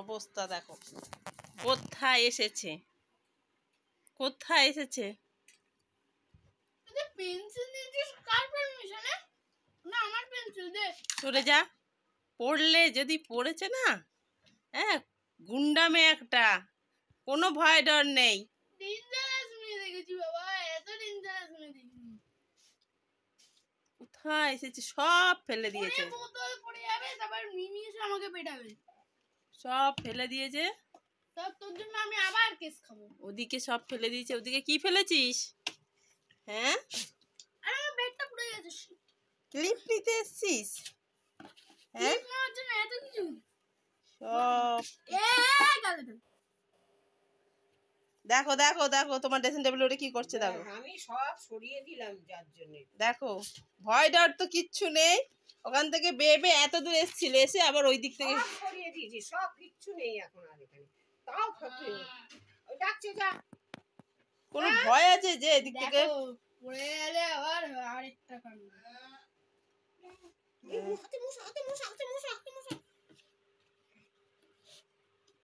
অবস্থা দেখো কোথায় এসেছে, কোথায় এসেছে। সরে যা, পড়লে যদি পড়েছে না, হ্যাঁ গুন্ডামে একটা, কোনো ভয় ডর নেই। কোথায় এসেছে, সব ফেলে দিয়েছে, সব ফেলে দিয়েছে। তোর জন্য আমি আবার কেস খাবো। ওদিকে সব ফেলে দিয়েছে, ওদিকে কি ফেলেছিস? হ্যাঁ আমার ব্যাগটা পুড়ে গেছে। ক্লিপ নিতে এসছিস? হ্যাঁ সব দেখো দেখো দেখো তোমার ড্রেসিং টেবিল ওটা কি করছে দেখো। আমি সব সরিয়ে দিলাম যার জন্য। দেখো ভয় ডর তো কিচ্ছু নেই, ওখান থেকে বেয়ে বেয়ে এত দূর এসেছিল, এসে আবার ওই দিক থেকে সরিয়ে দিয়েছি, সব কিচ্ছু নেই এখন আর এখানে। তাও ওই ডাকছে যা, কোনো ভয় আছে যে এদিক থেকে পড়ে গেলে আবার আরেকটা কাণ্ড। হাতে মশা